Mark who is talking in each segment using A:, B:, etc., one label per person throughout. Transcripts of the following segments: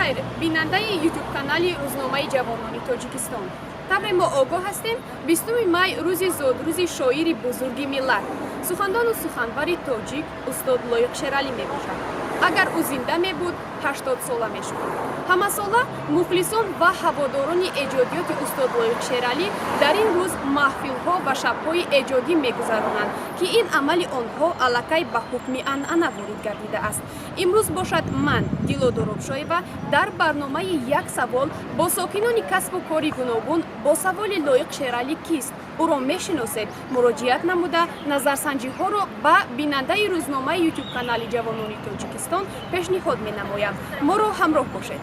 A: خیر، بیننده یوتیوب کانال روزنامه جوانان تاجیکستان. طبعا ما آگاه هستیم 20 می روز زود روز شاعر بزرگی ملت سخنران و سخنور تاجیک استاد لایق شیرالی می باشد. اگر او زنده می بود 80 ساله می شد. همه ساله مخلصان و هواداران ایجادیات استاد لایق شیرالی در این روز محفل ها و شب های ایجادی می گذرانند که این عمل آنها علاقه به حکم عنعنه وارد گردیده است. امروز باشد من دیلو دروبشایوا در برنامه یک سوال با ساکنان کسب و کاری گوناگون با سوال لایق شیرالی کیست او را میشناسید مراجعت نموده نظرسنجی ها را به بیننده روزنامه یوتیوب کانال جوانان تاجیکستان پیشنهاد می نمایم. ما را همراه باشید.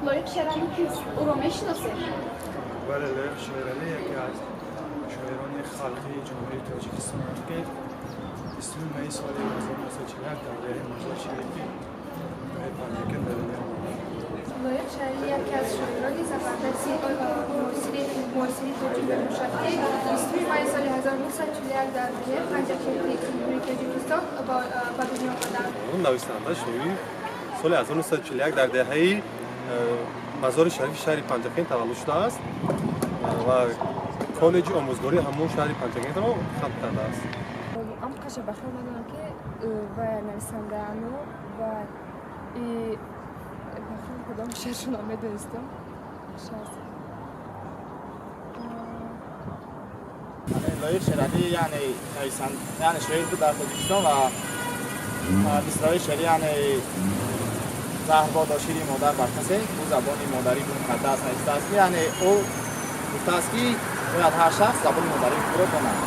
A: لایق شیرالی کیست او را میشناسید؟
B: بله، لایق شیرالی یکی از شاعران خلقی جمهوری تاجیکستان است که 20 می سال 1947 در دهه مزاجی
C: لایق شیرالی یکی از شاعران زبردستی معاصر تاجیک مشخص 20 می سال 1941 در دهه پنجاهی جمهوری تاجیکستان به دنیا آمد.
D: اون نویسنده شوی سال 1941 در دهه مزار شریف شهر پنجاهی تولد شده است و کالج آموزگاری همون شهر پنجاهی را ختم کرده است.
E: ام قشه بخیر میدونم که و نویسنده انو و بخیر کدام شعرشون هم میدونستم
F: لایق شیرالی یعنی نویسنده یعنی شاعر بود در تاجیکستان و مصرع‌های شعری یعنی زهرباد شیر مادر بر کسی او زبان مادری بود مقدس نوشته است یعنی او گفته است که باید هر شخص زبان مادری خود را کند.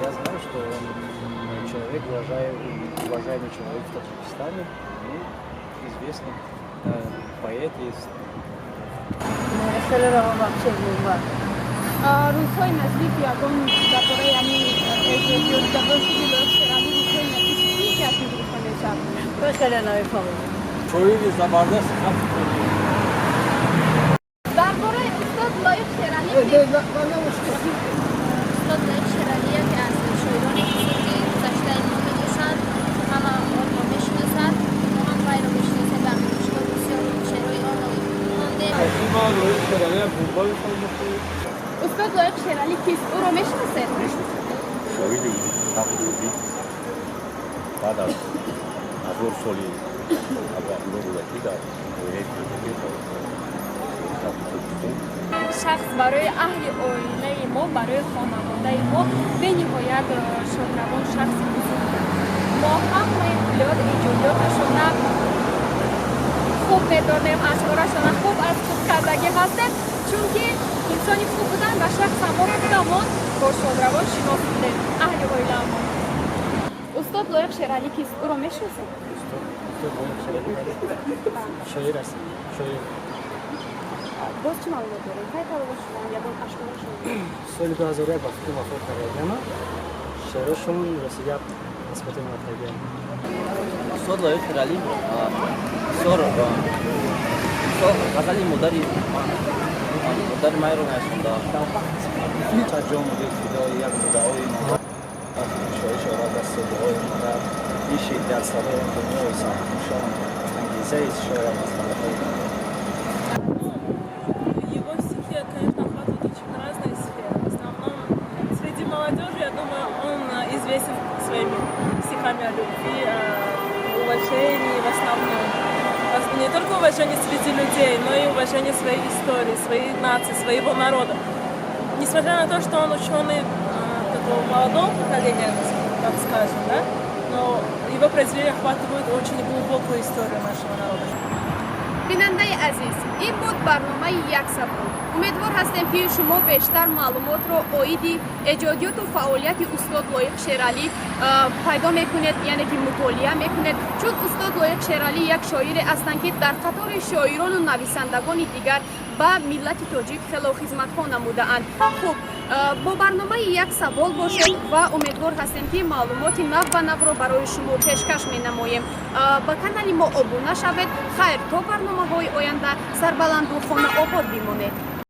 G: Я знаю, что он человек, уважаемый человек в Таджикистане, и известный поэт есть.
A: روزهای نزدیک یگان درباره همین ایجادیات جوان شدی لایق شیرالی روزهای نزدیک چی جشن گرفته میشه؟
G: خیلی نمی‌فهمم.
F: شاعری زبردست
A: درباره استاد لایق شیرالی
C: استاد لایق شیرالی یکی از شاعران بزرگی گذشته ما می‌باشد. همه آن را می‌شناسند. ما هم وی را می‌شناسیم و می‌شناسیم بسیار شعرهای آن را خوانده.
A: استاد لایق شیرالی کیست او را میشناسید؟
D: شاعری تقریبی بعد از هزار سالی اول بودی در دهه
A: شخص برای اهل آینه ما برای خانواده ما بنهایت شادروان شخص بزرگ است. ما هم اطلاعات ایجادیاتشون خوب میدانیم اشعارشون خوب از خوب کردگی هستیم چون که انسانی خوب بودن و شخص همون بودمان با شادروان شناس بودیم اهل آینه ما. استاد لایق شیرالی کیست او را میشناسید؟
G: شاعر است. شاعر.
A: باز چه معلومات دارید؟ کی تولد شدن یا با اشعارشون؟
G: سال 2001 وقتی وفات کردم شعرشون رسیده نسبت مرتبه.
H: استاد لایق شیرالی غزل مادری من رو نشونده
G: ترجمه ابتدایی یک مدعای مادر شاعر را دست دعای مادر بیشی در سالهای دنیای ساختمشان انگیزه شاعر مسئله
I: Его стихи, конечно, охватывают очень разные сферы. В основном среди молодежи, я думаю, он известен своими стихами о любви, о уважении в основном. Не только уважение среди людей, но и уважение своей истории, своей нации, своего народа. Несмотря на то, что он ученый такого молодого поколения, так скажем, да, но его произведения охватывают очень глубокую историю нашего народа.
A: بیننده عزیز این بود برنامه یک سوال. امیدوار هستیم که شما بیشتر معلومات رو اویدی ایجادیات و فعالیت استاد لایق شیرالی پیدا میکنید یعنی که مطالعه میکنید چون استاد لایق شیرالی یک شاعر هستند که در قطار شاعران و نویسندگان دیگر به ملت تاجیک خیلی خدمت ها نموده اند. خب با برنامه یک سوال باشید و امیدوار هستیم که معلومات نو و نو رو برای شما پیشکش می نماییم. با کانال ما ابونه شوید. خیر تا برنامه های آینده سربلند و خانه آباد بمانید.